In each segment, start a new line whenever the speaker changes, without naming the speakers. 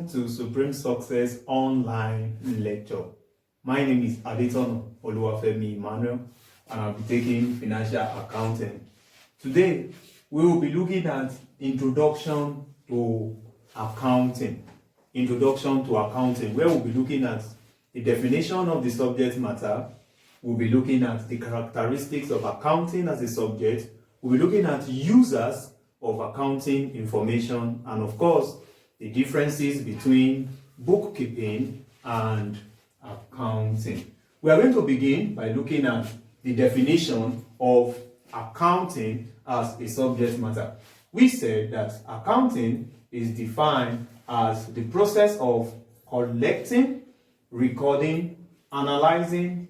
to Supreme Success Online Lecture. My name is Adetono Oluwafemi Emmanuel, and I'll be taking financial accounting. Today, we will be looking at introduction to accounting. Introduction to accounting, where we'll be looking at the definition of the subject matter. We'll be looking at the characteristics of accounting as a subject. We'll be looking at users of accounting information, and of course, the differences between bookkeeping and accounting. We are going to begin by looking at the definition of accounting as a subject matter. We said that accounting is defined as the process of collecting, recording, analyzing,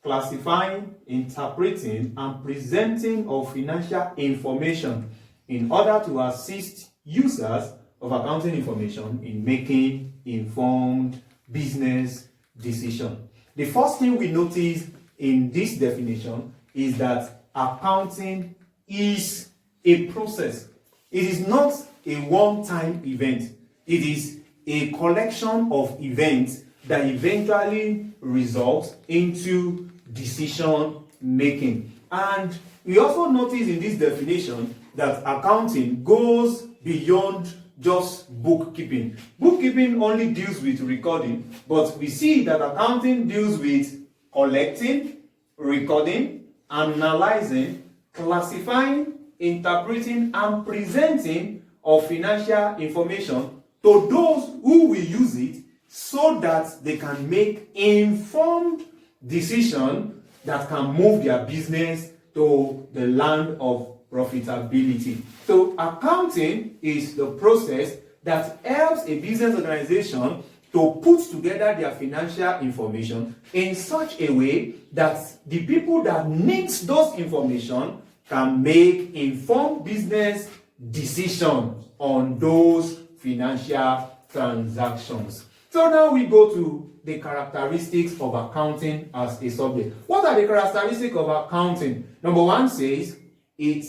classifying, interpreting, and presenting of financial information in order to assist users of accounting information in making informed business decisions. The first thing we notice in this definition is that accounting is a process. It is not a one-time event. It is a collection of events that eventually result into decision making. And we also notice in this definition that accounting goes beyond just bookkeeping. Bookkeeping only deals with recording, but we see that accounting deals with collecting, recording, analyzing, classifying, interpreting, and presenting of financial information to those who will use it so that they can make informed decisions that can move their business to the land of profitability. So accounting is the process that helps a business organization to put together their financial information in such a way that the people that need those information can make informed business decisions on those financial transactions. So now we go to the characteristics of accounting as a subject. What are the characteristics of accounting? Number one says it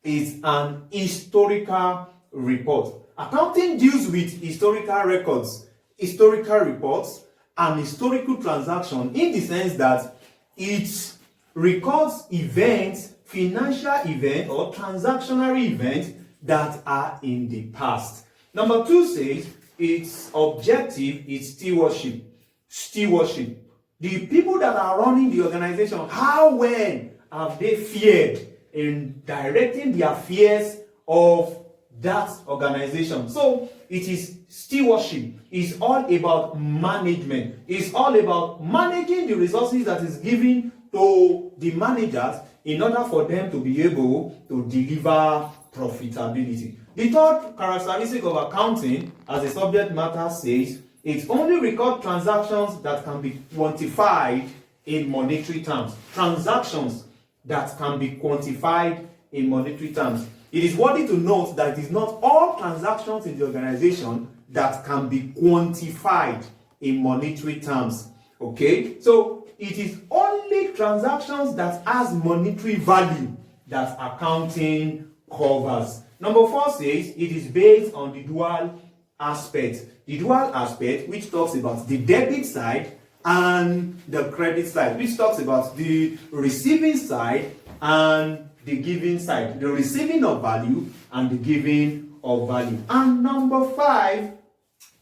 is an historical report. Accounting deals with historical records, historical reports, and historical transactions in the sense that it records events, financial events, or transactional events that are in the past. Number two says its objective is stewardship. Stewardship. The people that are running the organization, how well have they fared in directing the affairs of that organization? So it is stewardship. It's all about management. It's all about managing the resources that is given to the managers in order for them to be able to deliver profitability. The third characteristic of accounting as a subject matter says it only records transactions that can be quantified in monetary terms. Transactions that can be quantified in monetary terms. It is worthy to note that it is not all transactions in the organization that can be quantified in monetary terms. Okay? So it is only transactions that has monetary value that accounting covers. Number four says it is based on the dual aspect. The dual aspect, which talks about the debit side and the credit side, which talks about the receiving side and the giving side, the receiving of value and the giving of value. And number five,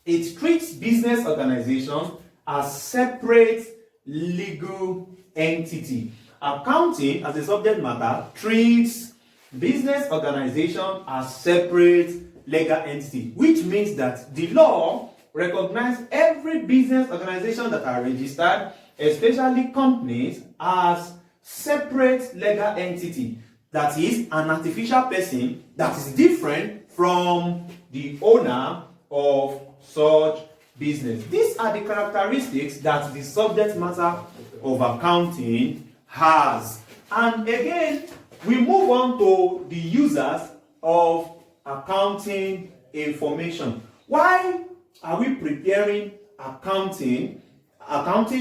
it treats business organizations as separate legal entity. Accounting as a subject matter treats business organization as separate legal entity, which means that the law recognizes every business organization that are registered, especially companies, as separate legal entity. That is an artificial person that is different from the owner of such business. These are the characteristics that the subject matter of accounting has. And again, we move on to the users of accounting information. Why are we preparing accounting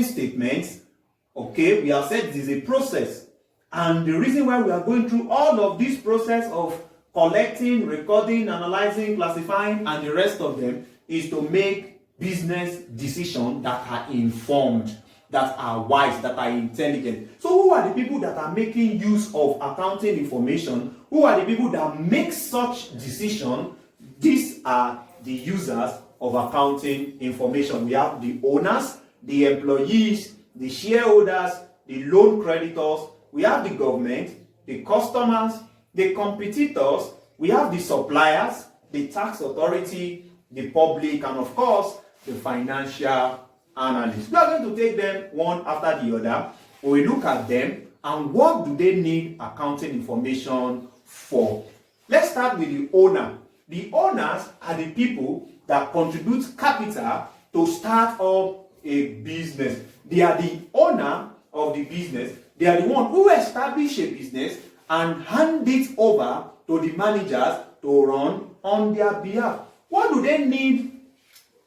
statements? Okay, we have said this is a process. And the reason why we are going through all of this process of collecting, recording, analyzing, classifying, and the rest of them is to make business decisions that are informed, that are wise, that are intelligent. So who are the people that are making use of accounting information? Who are the people that make such decisions? These are the users of accounting information. We have the owners, the employees, the shareholders, the loan creditors. We have the government, the customers, the competitors. We have the suppliers, the tax authority, the public, and of course, the financial analysts. We are going to take them one after the other. We look at them and what do they need accounting information for. Let's start with the owner. The owners are the people that contribute capital to start up a business. They are the owner of the business. They are the one who establish a business and hand it over to the managers to run on their behalf. What do they need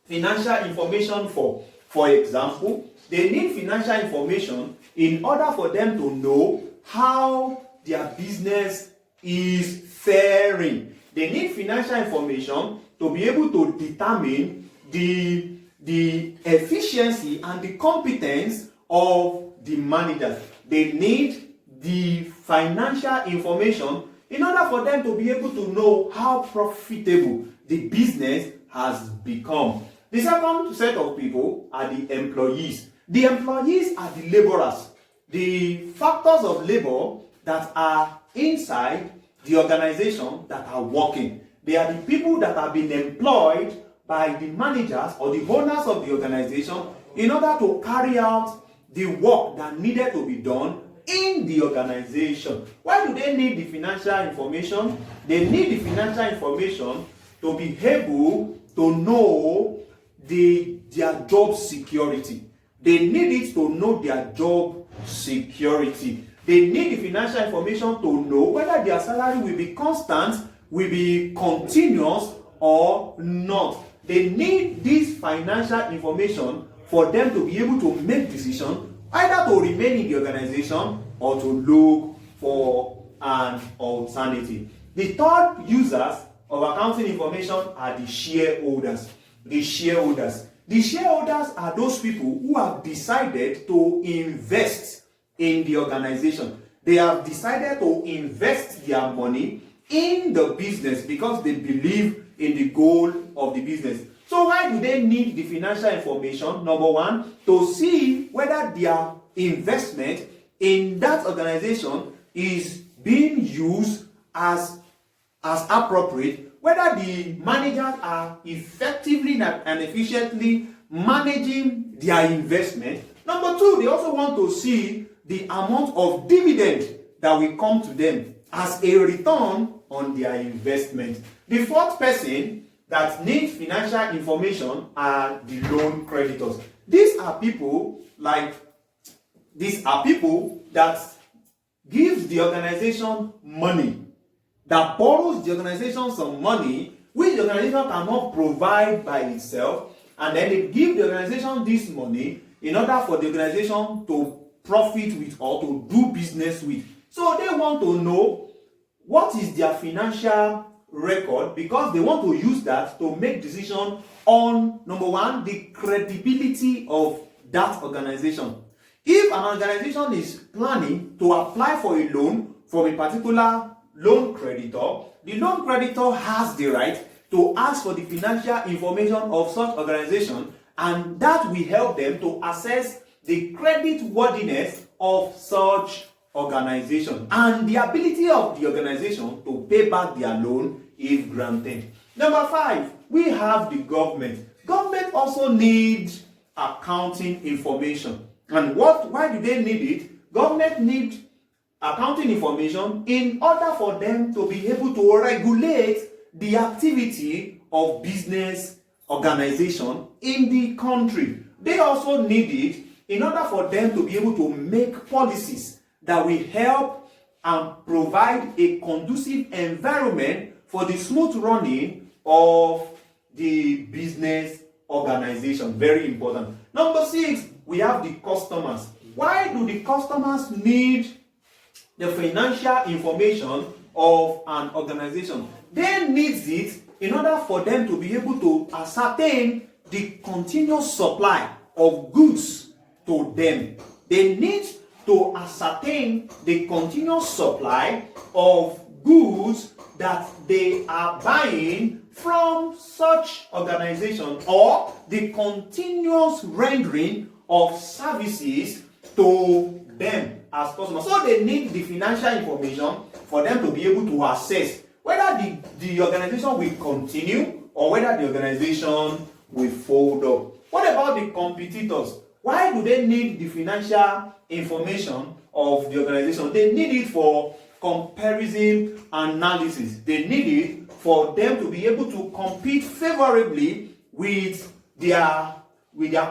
financial information for? For example, they need financial information in order for them to know how their business is faring. They need financial information to be able to determine the efficiency and the competence of the managers. They need the financial information in order for them to be able to know how profitable the business has become. The second set of people are the employees. The employees are the laborers, the factors of labor that are inside the organization that are working. They are the people that have been employed by the managers or the owners of the organization in order to carry out the work that needed to be done in the organization. Why do they need the financial information? They need the financial information to be able to know their job security. They need it to know their job security. They need the financial information to know whether their salary will be constant, will be continuous or not. They need this financial information for them to be able to make decisions either to remain in the organization or to look for an alternative. The third users of accounting information are the shareholders. The shareholders are those people who have decided to invest in the organization. They have decided to invest their money in the business because they believe in the goal of the business. So why do they need the financial information? Number one, to see whether their investment in that organization is being used as appropriate, whether the managers are effectively and efficiently managing their investment. Number two, they also want to see the amount of dividend that will come to them as a return on their investment. The fourth person that needs financial information are the loan creditors. These are people that gives the organization money, that borrows the organization some money which the organization cannot provide by itself, and then they give the organization this money in order for the organization to profit with or to do business with. So they want to know what is their financial record because they want to use that to make decisions on, number one, the credibility of that organization. If an organization is planning to apply for a loan from a particular loan creditor, the loan creditor has the right to ask for the financial information of such organization, and that will help them to assess the credit worthiness of such organization and the ability of the organization to pay back their loan if granted. Number five, we have the government. Government also needs accounting information. And why do they need it? Government needs accounting information in order for them to be able to regulate the activity of business organization in the country. They also need it in order for them to be able to make policies that will help and provide a conducive environment for the smooth running of the business organization. Very important. Number six, we have the customers. Why do the customers need the financial information of an organization? They need it in order for them to be able to ascertain the continuous supply of goods to them, they need to ascertain the continuous supply of goods that they are buying from such organization, or the continuous rendering of services to them as customers. So they need the financial information for them to be able to assess whether the organization will continue or whether the organization will fold up. What about the competitors? Why do they need the financial information of the organization? They need it for comparison analysis. They need it for them to be able to compete favorably with their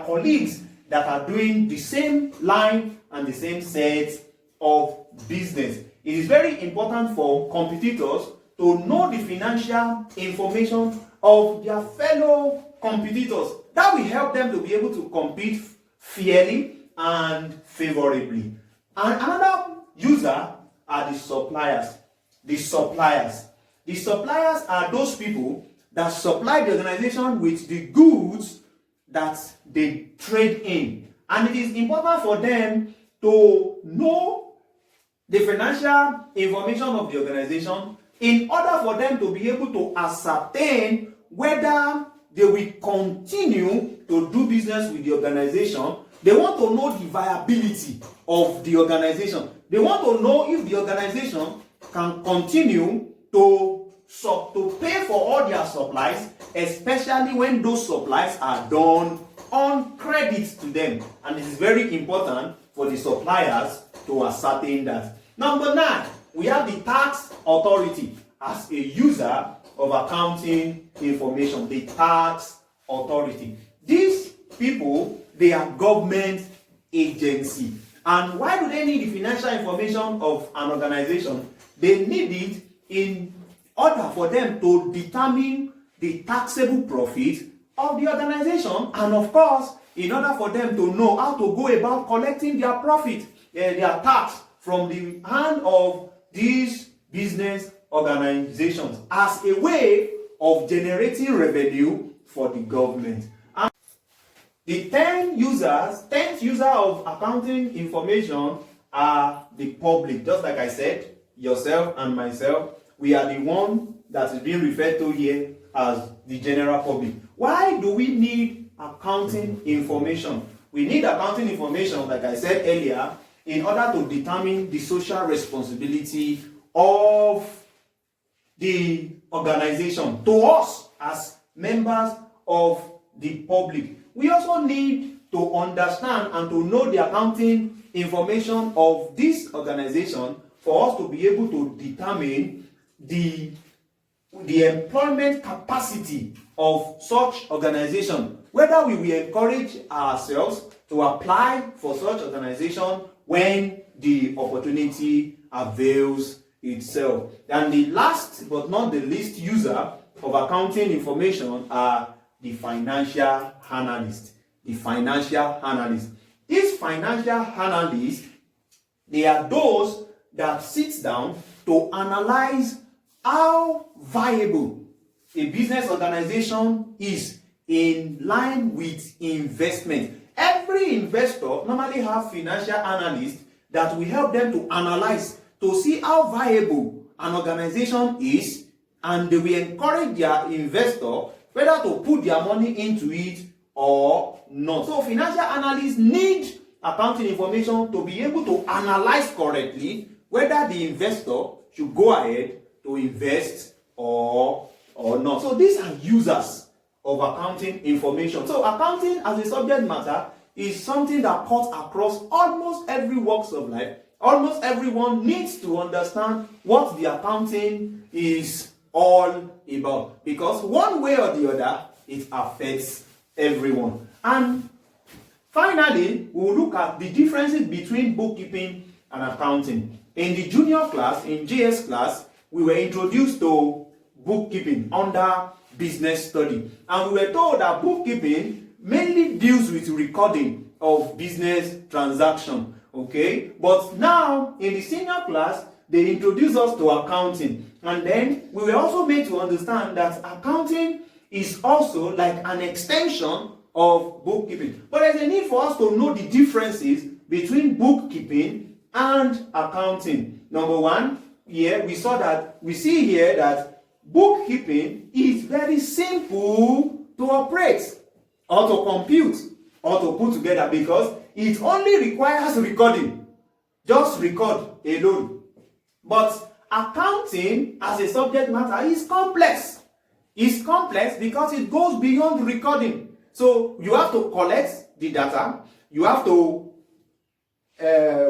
colleagues that are doing the same line and the same set of business. It is very important for competitors to know the financial information of their fellow competitors. That will help them to be able to compete fairly and favorably. And another user are the suppliers. The suppliers are those people that supply the organization with the goods that they trade in. And it is important for them to know the financial information of the organization in order for them to be able to ascertain whether they will continue to do business with the organization. They want to know the viability of the organization. They want to know if the organization can continue to pay for all their supplies, especially when those supplies are done on credit to them. And it is very important for the suppliers to ascertain that. Number 9, we have the tax authority as a user of accounting information. The tax authority. These people, they are government agency. And why do they need the financial information of an organization? They need it in order for them to determine the taxable profit of the organization, and of course, in order for them to know how to go about collecting their profit, their tax from the hand of these business organizations as a way of generating revenue for the government. And the 10th user of accounting information are the public. Just like I said, yourself and myself, we are the one that is being referred to here as the general public. Why do we need accounting information? We need accounting information, like I said earlier, in order to determine the social responsibility of the organization to us as members of the public. We also need to understand and to know the accounting information of this organization for us to be able to determine the employment capacity of such organization, whether we will encourage ourselves to apply for such organization when the opportunity avails itself. And the last but not the least user of accounting information are the financial analysts. The financial analysts. These financial analysts, they are those that sit down to analyze how viable a business organization is in line with investment. Every investor normally have financial analysts that will help them to analyze to see how viable an organization is, and they will encourage their investor whether to put their money into it or not. So financial analysts need accounting information to be able to analyze correctly whether the investor should go ahead to invest or not. So these are users of accounting information. So accounting as a subject matter is something that cuts across almost every walks of life. Almost everyone needs to understand what the accounting is all about, because one way or the other it affects everyone. And finally, we will look at the differences between bookkeeping and accounting. In the junior class, in JS class, we were introduced to bookkeeping under business study, and we were told that bookkeeping mainly deals with recording of business transaction. Okay, but now in the senior class, they introduced us to accounting. And then we were also made to understand that accounting is also like an extension of bookkeeping. But there's a need for us to know the differences between bookkeeping and accounting. Number one, here we see here that bookkeeping is very simple to operate or to compute or to put together, because it only requires recording. Just record alone. But accounting as a subject matter is complex. It's complex because it goes beyond recording. So you have to collect the data, you have to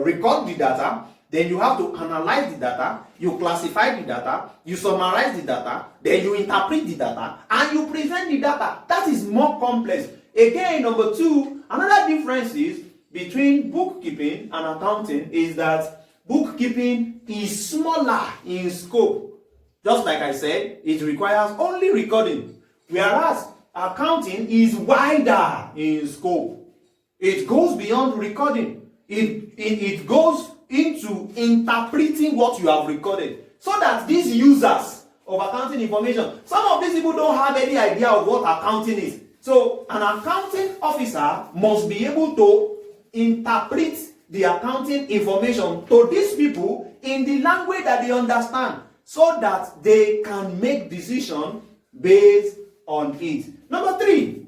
record the data, then you have to analyze the data, you classify the data, you summarize the data, then you interpret the data, and you present the data. That is more complex. Again, number two, another difference is between bookkeeping and accounting is that bookkeeping is smaller in scope. Just like I said, it requires only recording, whereas accounting is wider in scope. It goes beyond recording. It goes into interpreting what you have recorded, so that these users of accounting information, some of these people don't have any idea of what accounting is. So an accounting officer must be able to interpret the accounting information to these people in the language that they understand, so that they can make decisions based on it. Number three,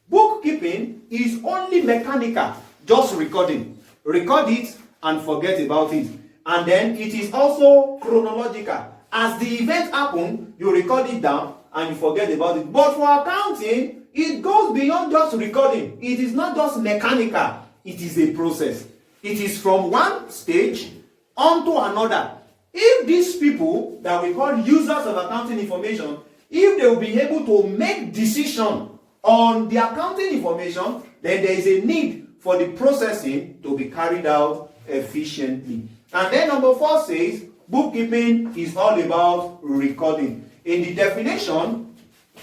bookkeeping is only mechanical, just recording. Record it and forget about it. And then it is also chronological. As the event happens, you record it down and you forget about it. But for accounting, it goes beyond just recording. It is not just mechanical. It is a process. It is from one stage onto another. If these people that we call users of accounting information, if they will be able to make decisions on the accounting information, then there is a need for the processing to be carried out efficiently. And then number 4 says bookkeeping is all about recording. In the definition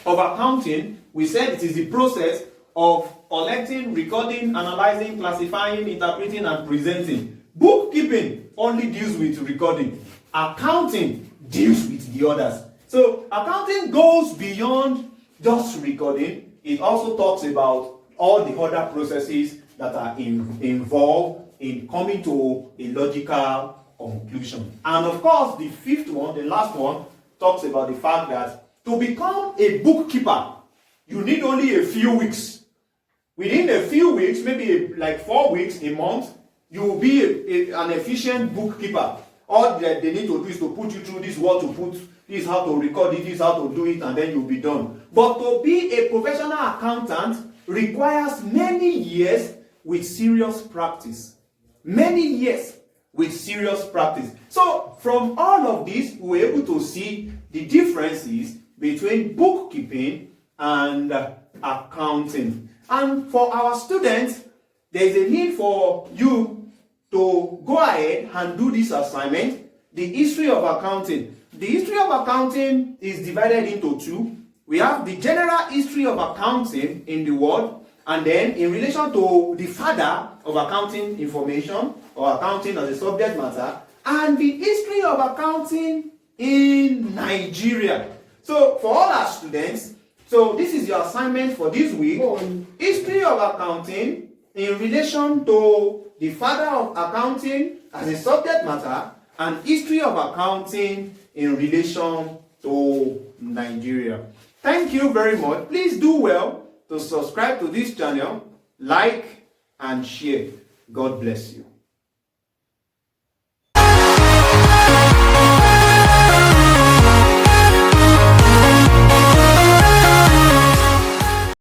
of accounting, we said it is the process of collecting, recording, analyzing, classifying, interpreting, and presenting. Bookkeeping only deals with recording. Accounting deals with the others. So accounting goes beyond just recording. It also talks about all the other processes that are involved in coming to a logical conclusion. And of course, the fifth one, the last one, talks about the fact that to become a bookkeeper, you need only a few weeks. Within a few weeks, maybe like 4 weeks, a month, you will be an efficient bookkeeper. All that they need to do is to put you through this, what to put, this how to record it, this how to do it, and then you'll be done. But to be a professional accountant requires many years with serious practice. Many years with serious practice. So from all of this, we were able to see the differences between bookkeeping and accounting. And for our students, there is a need for you to go ahead and do this assignment, the history of accounting. The history of accounting is divided into two. We have the general history of accounting in the world, and then in relation to the father of accounting information or accounting as a subject matter, and the history of accounting in Nigeria. So for all our students, so this is your assignment for this week. History of accounting in relation to the father of accounting as a subject matter, and history of accounting in relation to Nigeria. Thank you very much. Please do well to subscribe to this channel, like and share. God bless you.